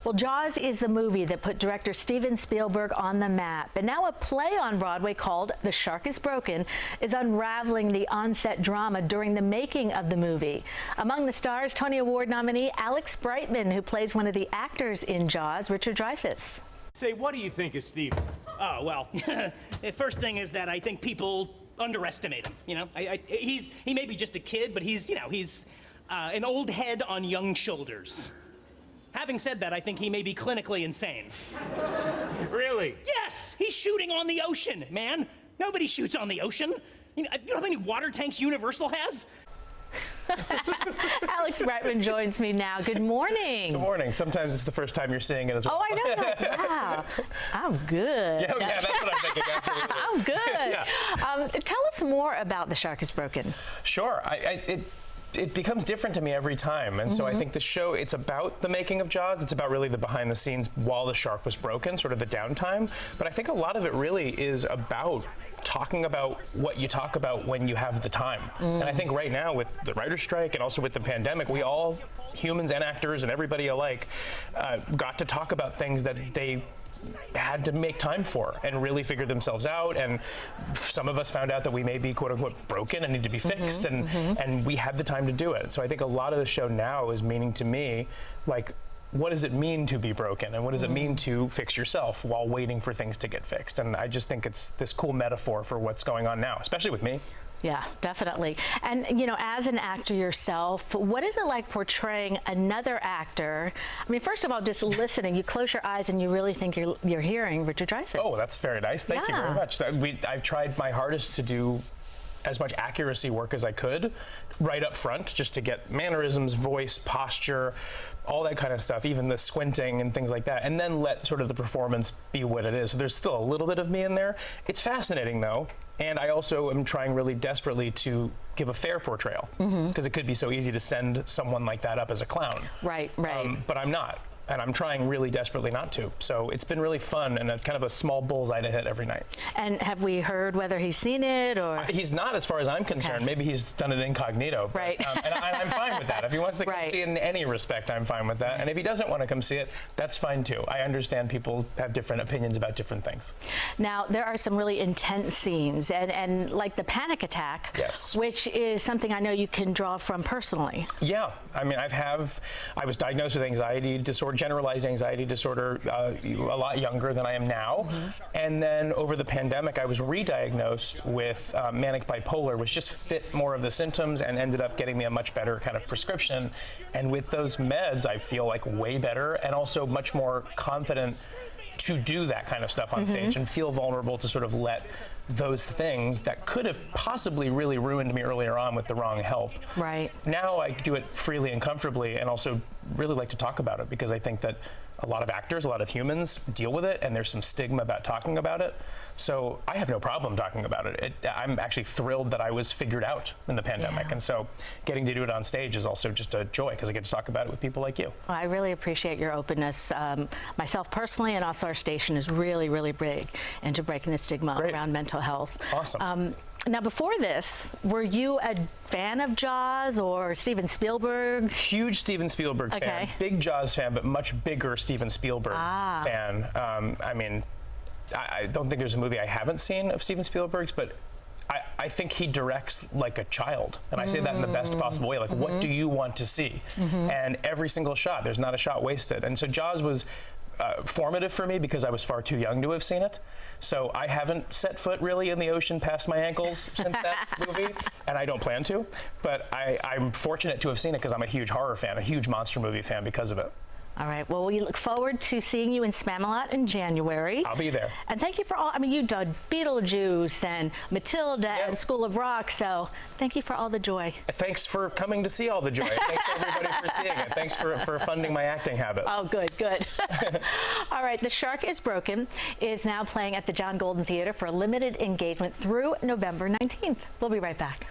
Well, Jaws is the movie that put director Steven Spielberg on the map. And now a play on Broadway called The Shark is Broken is unraveling the on-set drama during the making of the movie. Among the stars, Tony Award nominee Alex Brightman, who plays one of the actors in Jaws, Richard Dreyfuss. Say, what do you think of Steven? Oh, well, the first thing is that I think people underestimate him. You know, he may be just a kid, but he's an old head on young shoulders. Having said that, I think he may be clinically insane. Really? Yes! He's shooting on the ocean, man. Nobody shoots on the ocean. You know how many water tanks Universal has? Alex Brightman joins me now. Good morning. Good morning. Sometimes it's the first time you're seeing it as well. Oh, I know. Like, wow, I'm good. Yeah, that's what I'm thinking. Absolutely. I'm good. Yeah. Tell us more about The Shark is Broken. Sure. It becomes different to me every time. And so I think the show, it's about the making of Jaws. It's about really the behind the scenes while the shark was broken, sort of the downtime. But I think a lot of it really is about talking about what you talk about when you have the time. And I think right now with the writer's strike and also with the pandemic, we all, humans and actors and everybody alike, got to talk about things that they had to make time for and really figure themselves out, and some of us found out that we may be quote unquote broken and need to be fixed, and we had the time to do it. So I think a lot of the show now is meaning to me like, what does it mean to be broken, and what does it mean to fix yourself while waiting for things to get fixed? And I just think it's this cool metaphor for what's going on now, especially with me. Yeah, definitely. And, you know, as an actor yourself, what is it like portraying another actor? I mean, first of all, just listening, you close your eyes and you really think you're hearing Richard Dreyfuss. Oh, that's very nice. Thank you very much. I've tried my hardest to do as much accuracy work as I could right up front, just to get mannerisms, voice, posture, all that kind of stuff, even the squinting and things like that, and then let sort of the performance be what it is. So there's still a little bit of me in there. It's fascinating though, and I also am trying really desperately to give a fair portrayal, because it could be so easy to send someone like that up as a clown. Right, right. But I'm not. And I'm trying really desperately not to. So it's been really fun and a kind of a small bullseye to hit every night. And have we heard whether he's seen it or? He's not, as far as I'm concerned. Okay. Maybe he's done it incognito. Right. But, and I'm fine with that. If he wants to come see it in any respect, I'm fine with that. And if he doesn't want to come see it, that's fine too. I understand people have different opinions about different things. Now, there are some really intense scenes, and like the panic attack, yes, which is something I know you can draw from personally. Yeah. I mean, I was diagnosed with anxiety disorder, generalized anxiety disorder, a lot younger than I am now. And then over the pandemic, I was re-diagnosed with manic bipolar, which just fit more of the symptoms and ended up getting me a much better kind of prescription. And with those meds, I feel like way better and also much more confident to do that kind of stuff on stage and feel vulnerable to sort of let those things that could have possibly really ruined me earlier on with the wrong help. Right. Now I do it freely and comfortably, and also really like to talk about it, because I think that a lot of actors, a lot of humans deal with it, and there's some stigma about talking about it. So I have no problem talking about it. I'm actually thrilled that I was figured out in the pandemic. And so getting to do it on stage is also just a joy, because I get to talk about it with people like you. Well, I really appreciate your openness. Myself personally, and also our station is really, really big into breaking the stigma around mental health. Awesome. Now, before this, were you a fan of Jaws or Steven Spielberg? Huge Steven Spielberg fan. Big Jaws fan, but much bigger Steven Spielberg fan. I mean, I don't think there's a movie I haven't seen of Steven Spielberg's, but I think he directs like a child. And I say that in the best possible way. Like, what do you want to see? And every single shot, there's not a shot wasted. And so Jaws was formative for me because I was far too young to have seen it. So I haven't set foot really in the ocean past my ankles since that movie, and I don't plan to. But I'm fortunate to have seen it because I'm a huge horror fan, a huge monster movie fan because of it. All right. Well, we look forward to seeing you in Spamalot in January. I'll be there. And thank you for all. I mean, you did Beetlejuice and Matilda and School of Rock. So thank you for all the joy. Thanks for coming to see all the joy. Thanks everybody for seeing it. Thanks for funding my acting habit. Oh, good, good. All right. The Shark is Broken is now playing at the John Golden Theater for a limited engagement through November 19th. We'll be right back.